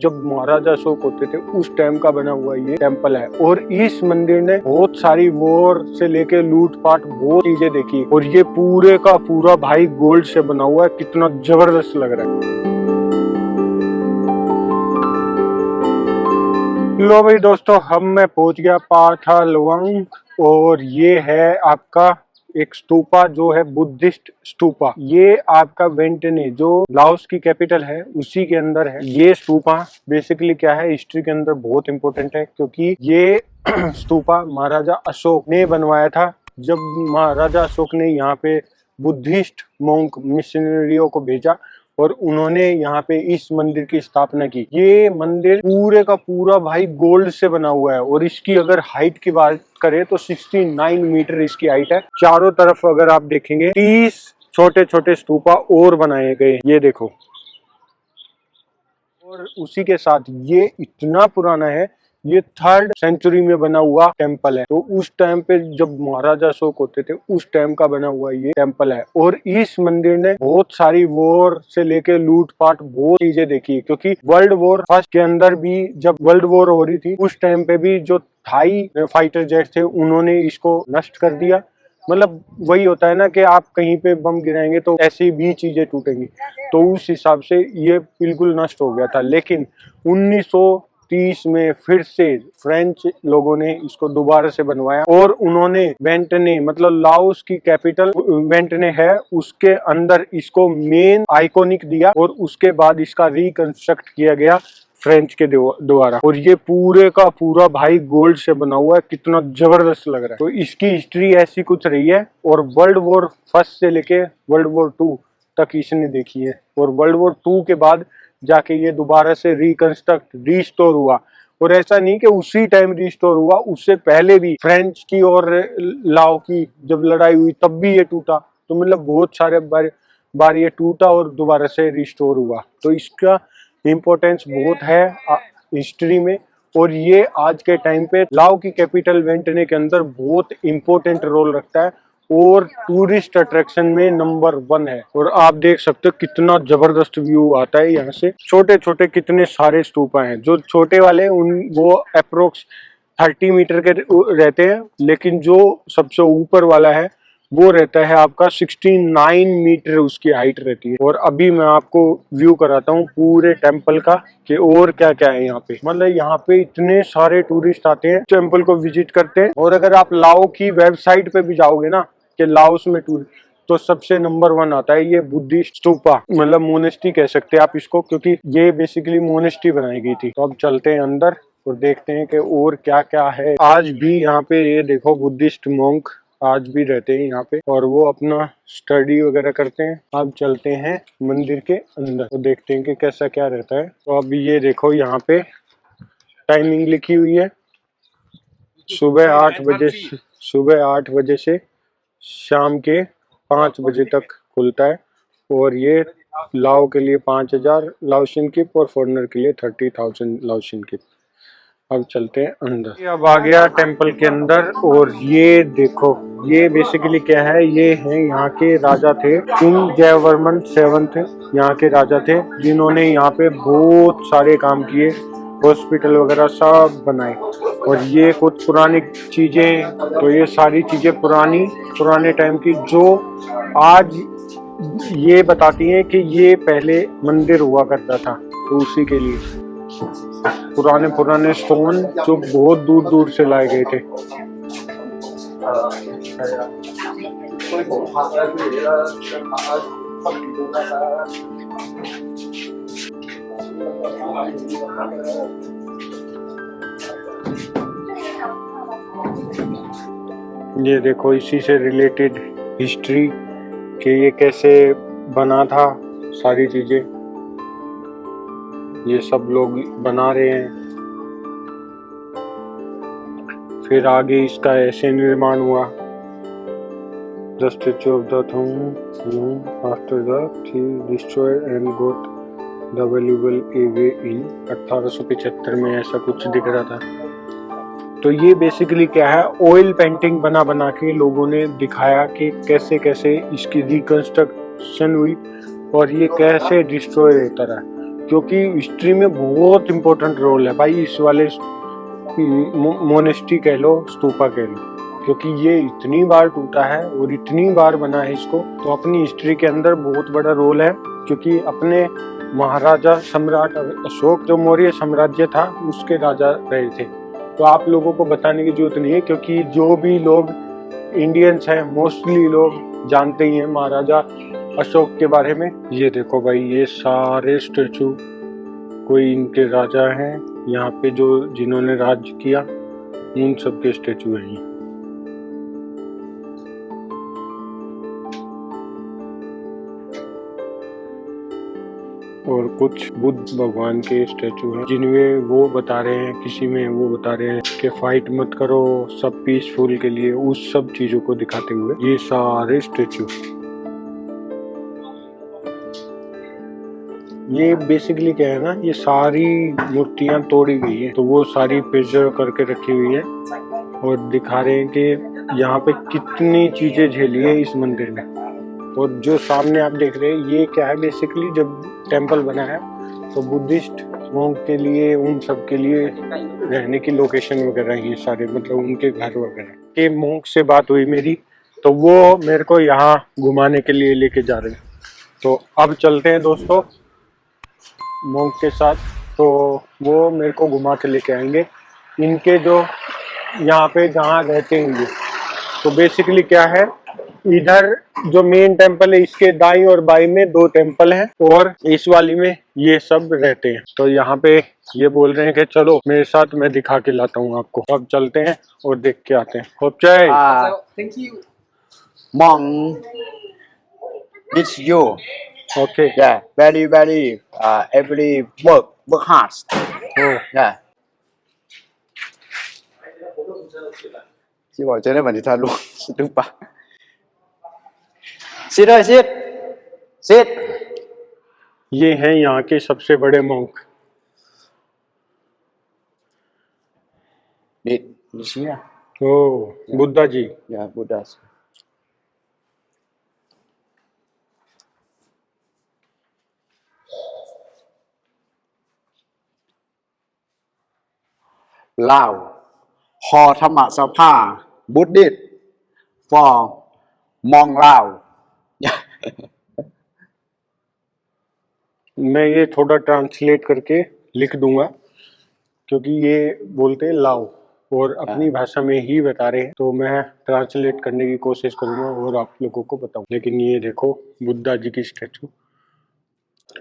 जब महाराजा अशोक होते थे उस टाइम का बना हुआ ये टेम्पल है। और इस मंदिर ने बहुत सारी वॉर से लेके लूटपाट बहुत चीजें देखी। और ये पूरे का पूरा भाई गोल्ड से बना हुआ है। कितना जबरदस्त लग रहा है। लो भाई दोस्तों, मैं पहुंच गया पाथालवांग। और ये है आपका एक स्तूपा जो है बुद्धिस्ट स्तूपा। ये आपका वेंटने जो लाओस की कैपिटल है उसी के अंदर है। ये स्तूपा बेसिकली क्या है, हिस्ट्री के अंदर बहुत इंपॉर्टेंट है, क्योंकि ये स्तूपा महाराजा अशोक ने बनवाया था। जब महाराजा अशोक ने यहाँ पे बुद्धिस्ट मोंक मिशनरियों को भेजा और उन्होंने यहाँ पे इस मंदिर की स्थापना की। ये मंदिर पूरे का पूरा भाई गोल्ड से बना हुआ है। और इसकी अगर हाइट की बात करें तो 69 मीटर इसकी हाइट है। चारों तरफ अगर आप देखेंगे 30 छोटे छोटे स्तूपा और बनाए गए, ये देखो। और उसी के साथ ये इतना पुराना है, ये 3rd सेंचुरी में बना हुआ टेम्पल है। तो उस टाइम पे जब महाराजा अशोक होते थे उस टाइम का बना हुआ ये टेम्पल है। और इस मंदिर ने बहुत सारी वॉर से लेके लूटपाट बहुत चीजें देखी। क्योंकि वर्ल्ड वॉर फर्स्ट के अंदर भी जब वर्ल्ड वॉर हो रही थी उस टाइम पे भी जो थाई फाइटर जेट थे उन्होंने इसको नष्ट कर दिया। मतलब वही होता है ना कि आप कहीं पे बम गिराएंगे तो ऐसी भी चीजें टूटेंगी। तो उस हिसाब से ये बिल्कुल नष्ट हो गया था। लेकिन 1930 में फिर से फ्रेंच लोगों ने इसको दोबारा से बनवाया। और उन्होंने वेंटने मतलब लाओस की कैपिटल वेंटने है उसके अंदर इसको मेन आइकॉनिक दिया। और उसके बाद इसका रिकंस्ट्रक्ट किया गया फ्रेंच के द्वारा। और ये पूरे का पूरा भाई गोल्ड से बना हुआ है। कितना जबरदस्त लग रहा है। तो इसकी हिस्ट्री ऐसी कुछ रही है। और वर्ल्ड वॉर फर्स्ट से लेके वर्ल्ड वॉर 2 तक इसने देखी है। और वर्ल्ड वॉर 2 के बाद जाके ये दोबारा से रिस्टोर हुआ। और ऐसा नहीं कि उसी टाइम रिस्टोर हुआ, उससे पहले भी फ्रेंच की और लाओ की जब लड़ाई हुई तब भी ये टूटा। तो मतलब बहुत सारे बार ये टूटा और दोबारा से रिस्टोर हुआ। तो इसका इम्पोर्टेंस बहुत है हिस्ट्री में। और ये आज के टाइम पे लाओ की कैपिटल वेंटने के अंदर बहुत इम्पोर्टेंट रोल रखता है। और टूरिस्ट अट्रैक्शन में नंबर 1 है। और आप देख सकते हो कितना जबरदस्त व्यू आता है यहाँ से। छोटे छोटे कितने सारे स्तूपा हैं। जो छोटे वाले वो अप्रोक्स 30 मीटर के रहते हैं। लेकिन जो सबसे ऊपर वाला है वो रहता है आपका 69 मीटर उसकी हाइट रहती है। और अभी मैं आपको व्यू कराता हूँ पूरे टेम्पल का कि और क्या क्या है यहाँ पे। मतलब यहाँ पे इतने सारे टूरिस्ट आते हैं, टेम्पल को विजिट करते हैं। और अगर आप लाओ की वेबसाइट पे भी जाओगे ना कि लाओस में तो सबसे नंबर 1 आता है ये बुद्धिस्ट स्तूपा। मतलब मोनेस्ट्री कह सकते हैं आप इसको, क्योंकि ये बेसिकली मोनेस्ट्री बनाई गई थी। तो अब चलते हैं अंदर और देखते हैं कि और क्या क्या है। आज भी यहाँ पे ये देखो बुद्धिस्ट मोंक आज भी रहते हैं यहाँ पे और वो अपना स्टडी वगैरह करते हैं। अब चलते हैं मंदिर के अंदर तो देखते हैं कि कैसा क्या रहता है। तो अब ये देखो यहाँ पे टाइमिंग लिखी हुई है। सुबह 8 बजे से शाम के 5 बजे तक खुलता है। और ये लाओ के लिए 5000 लाओशियन किप और फॉरनर के लिए 30,000 लाओशियन किप। अब चलते हैं अंदर। अब आ गया टेम्पल के अंदर। और ये देखो ये बेसिकली क्या है, ये है यहाँ के राजा थे किंग जयवर्मन 7th यहाँ के राजा थे, जिन्होंने यहाँ पे बहुत सारे काम किए, हॉस्पिटल वगैरह सब बनाए। और ये कुछ पुरानी चीजें, तो ये सारी चीजें पुराने टाइम की जो आज ये बताती हैं कि ये पहले मंदिर हुआ करता था। तो उसी के लिए पुराने स्टोन जो बहुत दूर दूर से लाए गए थे। ये देखो इसी से रिलेटेड हिस्ट्री कि ये कैसे बना था, सारी चीजें ये सब लोग बना रहे हैं। फिर आगे इसका ऐसे निर्माण हुआ। The statue of the tomb after the thief destroyed and got the valuable away in 1875 में ऐसा कुछ दिख रहा था। तो ये बेसिकली क्या है, ऑयल पेंटिंग बना के लोगों ने दिखाया कि कैसे कैसे इसकी रिकंस्ट्रक्शन हुई और ये कैसे डिस्ट्रॉय होता रहा। क्योंकि हिस्ट्री में बहुत इम्पोर्टेंट रोल है भाई इस वाले मोनेस्ट्री कह लो, स्तूपा कह लो, क्योंकि ये इतनी बार टूटा है और इतनी बार बना है इसको, तो अपनी हिस्ट्री के अंदर बहुत बड़ा रोल है। क्योंकि अपने महाराजा सम्राट अशोक जो मौर्य साम्राज्य था उसके राजा रहे थे। तो आप लोगों को बताने की जरूरत नहीं है, क्योंकि जो भी लोग इंडियंस हैं मोस्टली लोग जानते ही हैं महाराजा अशोक के बारे में। ये देखो भाई, ये सारे स्टेचू कोई इनके राजा हैं यहाँ पे जो जिन्होंने राज किया, उन सब के स्टेचू हैं ये। और कुछ बुद्ध भगवान के स्टेचू हैं जिनमें वो बता रहे हैं, किसी में वो बता रहे हैं कि फाइट मत करो, सब पीसफुल के लिए, उस सब चीजों को दिखाते हुए ये सारे स्टेचू। ये बेसिकली क्या है ना, ये सारी मूर्तियां तोड़ी गई है तो वो सारी प्रिजर्व करके रखी हुई है और दिखा रहे हैं कि यहाँ पे कितनी चीजें झेली है इस मंदिर ने। और जो सामने आप देख रहे हैं ये क्या है, बेसिकली जब टेम्पल बना है तो बुद्धिस्ट मोंक के लिए, उन सब के लिए रहने की लोकेशन वगैरह ये सारे, मतलब उनके घर वगैरह के। मोंक से बात हुई मेरी तो वो मेरे को यहाँ घुमाने के लिए लेके जा रहे हैं। तो अब चलते हैं दोस्तों मोंक के साथ, तो वो मेरे को घुमा के लेके आएंगे इनके जो यहाँ पे जहाँ रहते हैं। तो बेसिकली क्या है, इधर जो मेन टेम्पल है इसके दाई और बाई में 2 टेम्पल हैं और इस वाली में ये सब रहते हैं। तो यहाँ पे ये बोल रहे हैं कि चलो मेरे साथ, मैं दिखा के लाता हूँ आपको। अब चलते हैं और देख के आते हैं। होप चाय। Thank you. Monk, it's you. Okay. Yeah, very every work hard. Yeah. Chị bảo chơi đấy mà đi thật luôn. Đúng ba. Sit ơi, sit. Sit. ये हैं यहाँ के सबसे बड़े monk. Did you see that? ओ Buddha ji. Yeah, Buddha. Lao, Ho Thama Sapa, Buddhist for Mong Lao. मैं ये थोड़ा ट्रांसलेट करके लिख दूंगा क्योंकि ये बोलते हैं लाओ और अपनी भाषा में ही बता रहे हैं, तो मैं ट्रांसलेट करने की कोशिश करूंगा और आप लोगों को बताऊं। लेकिन ये देखो बुद्धा जी की स्टैचू।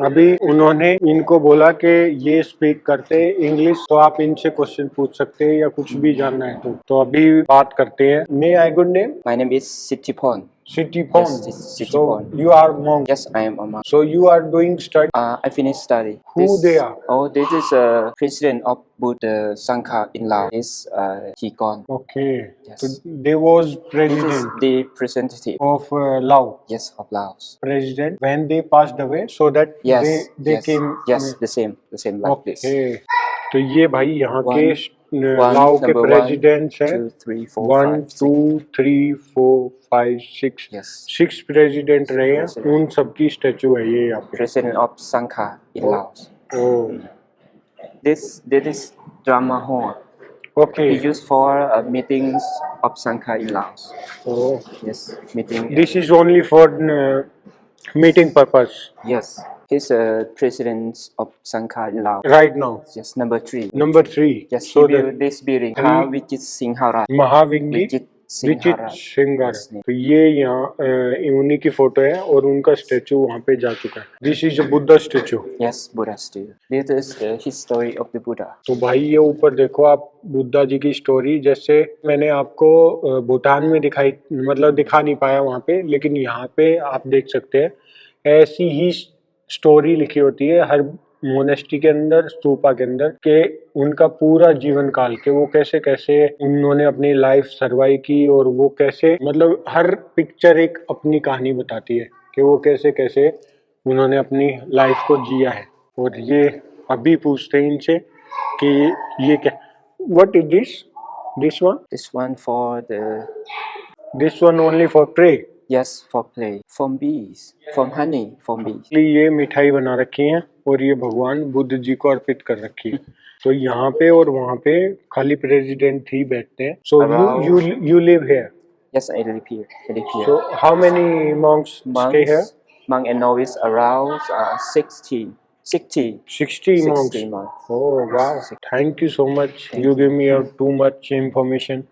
अभी उन्होंने इनको बोला कि ये स्पीक करते हैं इंग्लिश, तो आप इनसे क्वेश्चन पूछ सकते हैं या कुछ भी जानना है तो अभी बात करते हैं। May I good name? My name is Sittipon. Sittipon. Yes, So Sittipon. you are monk. Yes, I am a monk. So you are doing study. I finished study. Who they are? Oh, this is president of Buddha Sangha in Laos. He gone. Okay. Yes. So they was This is president the representative. of Laos. Yes, of Laos. President when they passed away, so that Yes, they yes, came. yes, the same like this. Okay. तो ये भाई यहाँ के One, लाओ के number presidents हैं। 2, 3, 4, 1 5, 2 3 4 5 6 Yes. 6 president रहे हैं, उन सबकी स्टैचू है ये यहाँ पे। President of Sangha in Laos. Oh. This is drama hall. Okay. We use for meetings of Sangha in Laos. Oh. Yes, meeting. This is only for meeting purpose. Yes, he's president of Sangha in Laos. Right now. Yes, number 3. Number 3. Yes, So he built this building. Vijit Singharaj. महाविंगी Vijit विचित Singharaj. Singer. तो ये यहाँ उन्हीं की photo है और उनका statue वहाँ पे जा चुका है। This is a Buddha statue. Yes, Buddha statue. This is the history of the Buddha. तो भाई ये ऊपर देखो आप बुद्धा जी की स्टोरी, जैसे मैंने आपको भूटान में दिखाई, मतलब दिखा नहीं पाया वहाँ पे, लेकिन यहाँ पे आप देख सकते हैं ऐसी ही स्टोरी लिखी होती है हर मोनेस्ट्री के अंदर, स्तूपा के अंदर, के उनका पूरा जीवन काल के वो कैसे कैसे उन्होंने अपनी लाइफ सर्वाइव की और वो कैसे, मतलब हर पिक्चर एक अपनी कहानी बताती है कि वो कैसे कैसे उन्होंने अपनी लाइफ को जिया है। और ये अभी पूछते हैं इनसे कि ये क्या, what is this one? This one for the this one only for pray? yes, for play. From bees, from honey, from bees. ये मिठाई बना रखी है और ये भगवान बुद्ध जी को अर्पित कर रखी है। तो यहाँ पे और वहाँ पे खाली प्रेसिडेंट ही बैठते हैं। सो you live here. Yes, I live here. I live here. So how many monks stay here? Monk and novice around 60 60 monks. monks. Oh wow! Thank you so much. You give me too much information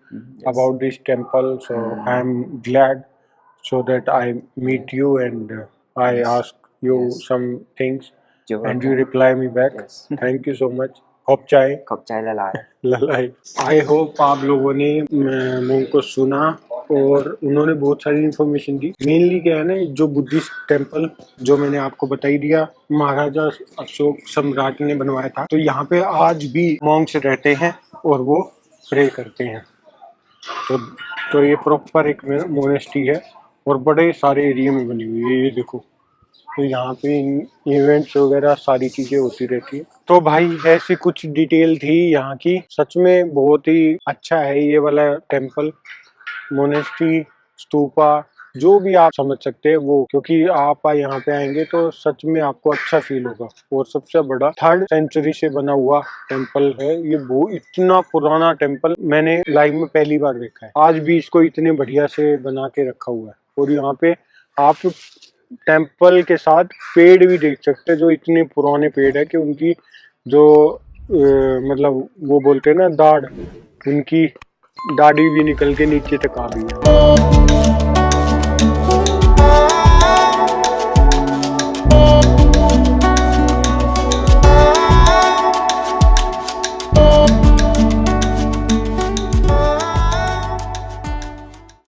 about this temple. So I'm glad so that I meet you and I ask you some things You're and you welcome. reply me back. Yes. Thank you so much. खौप चाय खौप चाय ललाय. ललाई। I hope आप लोगों ने मोंग को सुना और उन्होंने बहुत सारी इन्फॉर्मेशन दी। मेनली क्या है ना, जो बुद्धिस्ट टेम्पल जो मैंने आपको बताई दिया, महाराजा अशोक सम्राट ने बनवाया था। तो यहाँ पे आज भी मॉन्क्स रहते हैं और वो प्रे करते हैं। तो ये प्रॉपर एक मोनेस्ट्री है और बड़े सारे एरिया में बनी हुई है। ये देखो, तो यहाँ पे इवेंट्स वगैरह सारी चीजें होती रहती है। तो भाई ऐसी कुछ डिटेल थी यहाँ की। सच में बहुत ही अच्छा है ये वाला टेम्पल, मोनेस्ट्री, स्तूपा, जो भी आप समझ सकते हैं वो, क्योंकि आप यहाँ पे आएंगे तो सच में आपको अच्छा फील होगा। और सबसे बड़ा 3rd सेंचुरी से बना हुआ टेम्पल है ये। वो इतना पुराना टेम्पल मैंने लाइव में पहली बार देखा है। आज भी इसको इतने बढ़िया से बना के रखा हुआ है। और यहाँ पे आप टेम्पल के साथ पेड़ भी देख सकते हैं, जो इतने पुराने पेड़ है कि उनकी जो मतलब वो बोलते हैं ना दाढ़, उनकी दाढ़ी भी निकल के नीचे तक आ गई है।